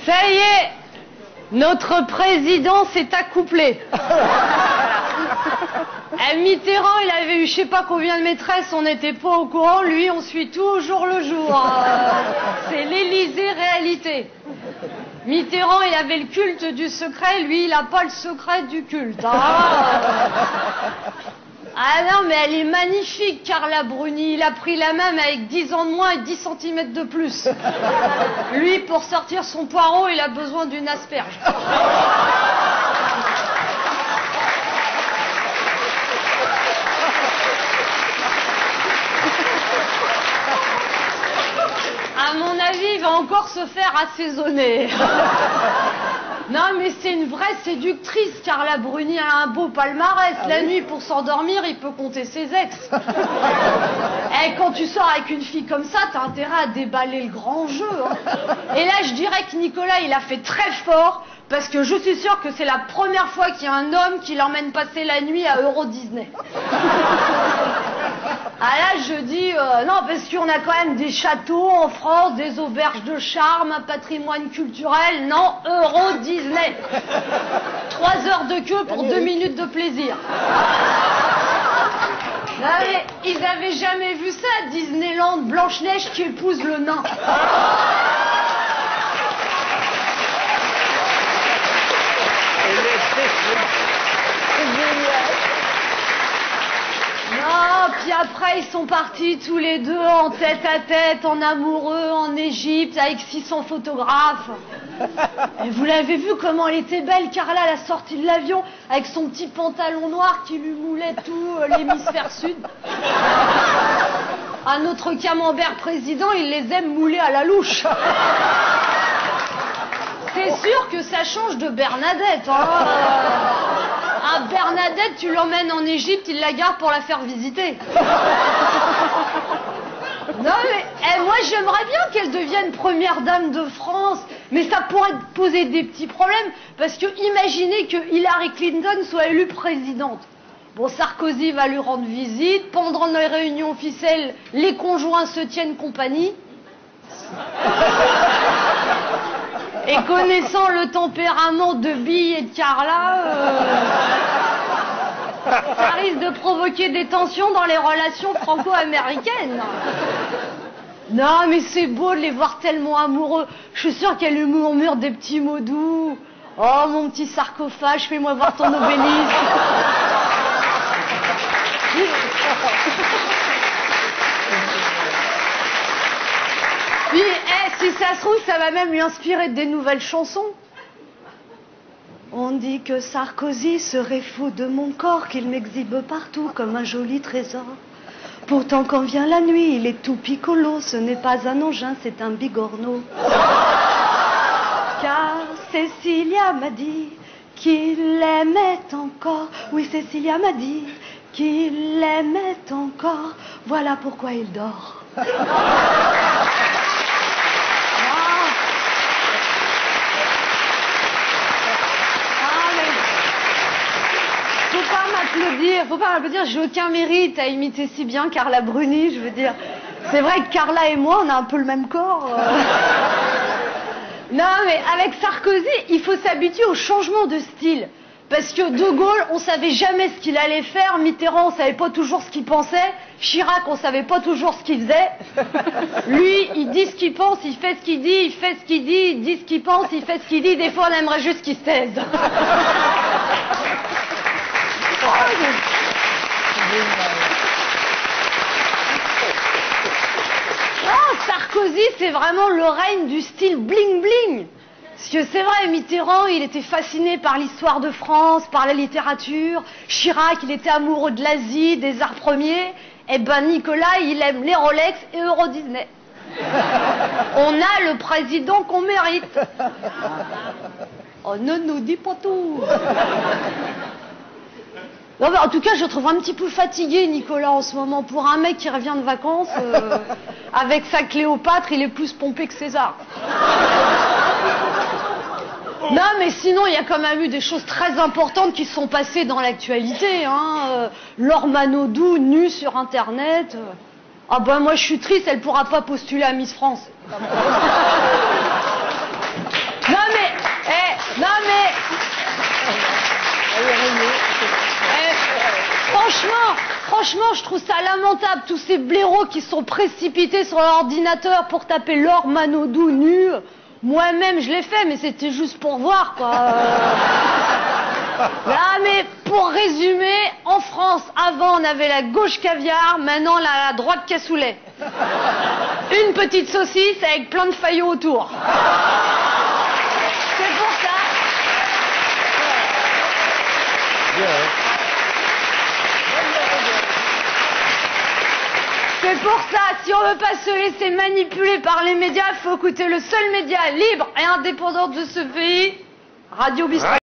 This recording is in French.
Ça y est, notre président s'est accouplé. Mitterrand, il avait eu je sais pas combien de maîtresses, on n'était pas au courant. Lui, on suit tout au jour le jour. C'est l'Élysée réalité. Mitterrand, il avait le culte du secret. Lui, il n'a pas le secret du culte. Ah non, mais elle est magnifique, Carla Bruni. Il a pris la même avec 10 ans de moins et 10 cm de plus. Lui, pour sortir son poireau, il a besoin d'une asperge. À mon avis, il va encore se faire assaisonner. Non, mais c'est une vraie séductrice, Carla Bruni. Elle a un beau palmarès. La nuit, pour s'endormir, il peut compter ses ex. Et quand tu sors avec une fille comme ça, t'as intérêt à déballer le grand jeu. Hein. Et là, je dirais que Nicolas, il a fait très fort, parce que je suis sûre que c'est la première fois qu'il y a un homme qui l'emmène passer la nuit à Euro Disney. Ah là, je dis, non, parce qu'on a quand même des châteaux en France, des auberges de charme, un patrimoine culturel. Non, Euro Disney. 3 heures de queue pour 2 minutes de plaisir. Non, mais ils avaient jamais vu ça, Disneyland, Blanche-Neige qui épouse le nain. Non, puis après, ils sont partis tous les deux en tête à tête, en amoureux, en Égypte, avec 600 photographes. Et vous l'avez vu comment elle était belle, Carla, à la sortie de l'avion, avec son petit pantalon noir qui lui moulait tout l'hémisphère sud. À notre camembert président, il les aime mouler à la louche. C'est sûr que ça change de Bernadette. Hein. Ah, Bernadette, tu l'emmènes en Égypte, il la garde pour la faire visiter. Non, mais moi, j'aimerais bien qu'elle devienne première dame de France, mais ça pourrait poser des petits problèmes, parce que imaginez que Hillary Clinton soit élue présidente. Bon, Sarkozy va lui rendre visite, pendant les réunions officielles, les conjoints se tiennent compagnie. Et connaissant le tempérament de Bill et de Carla, ça risque de provoquer des tensions dans les relations franco-américaines. Non, mais c'est beau de les voir tellement amoureux. Je suis sûre qu'elle lui murmure des petits mots doux. Oh, mon petit sarcophage, fais-moi voir ton obélisque. Puis, si ça se trouve, ça va même lui inspirer des nouvelles chansons. On dit que Sarkozy serait fou de mon corps, qu'il m'exhibe partout comme un joli trésor. Pourtant, quand vient la nuit, il est tout piccolo. Ce n'est pas un engin, c'est un bigorneau. Car Cécilia m'a dit qu'il l'aimait encore. Oui, Cécilia m'a dit qu'il l'aimait encore. Voilà pourquoi il dort. Faut pas m'applaudir, j'ai aucun mérite à imiter si bien Carla Bruni, je veux dire. C'est vrai que Carla et moi, on a un peu le même corps. Non, mais avec Sarkozy, il faut s'habituer au changement de style. Parce que De Gaulle, on savait jamais ce qu'il allait faire. Mitterrand, on savait pas toujours ce qu'il pensait. Chirac, on savait pas toujours ce qu'il faisait. Lui, il dit ce qu'il pense, il fait ce qu'il dit, il fait ce qu'il dit, il dit ce qu'il pense, il fait ce qu'il dit. Des fois, on aimerait juste qu'il se taise. Oh, Sarkozy, c'est vraiment le règne du style bling-bling. Parce que c'est vrai, Mitterrand, il était fasciné par l'histoire de France, par la littérature. Chirac, il était amoureux de l'Asie, des arts premiers. Et ben Nicolas, il aime les Rolex et Euro Disney. On a le président qu'on mérite. Oh, ne nous dis pas tout. Non, mais en tout cas, je trouve un petit peu fatigué, Nicolas, en ce moment. Pour un mec qui revient de vacances, avec sa Cléopâtre, il est plus pompé que César. Non, mais sinon, il y a quand même eu des choses très importantes qui se sont passées dans l'actualité. Hein. Laure Manodou, nue sur Internet. Ah ben, moi, je suis triste, elle pourra pas postuler à Miss France. Non, franchement, je trouve ça lamentable, tous ces blaireaux qui sont précipités sur l'ordinateur pour taper Laure Manodou nu. Moi-même, je l'ai fait, mais c'était juste pour voir, quoi. Là, mais pour résumer, en France, avant, on avait la gauche caviar, maintenant, on a la droite cassoulet. Une petite saucisse avec plein de faillots autour. C'est pour ça. C'est pour ça, si on veut pas se laisser manipuler par les médias, il faut écouter le seul média libre et indépendant de ce pays, Radio Bistro.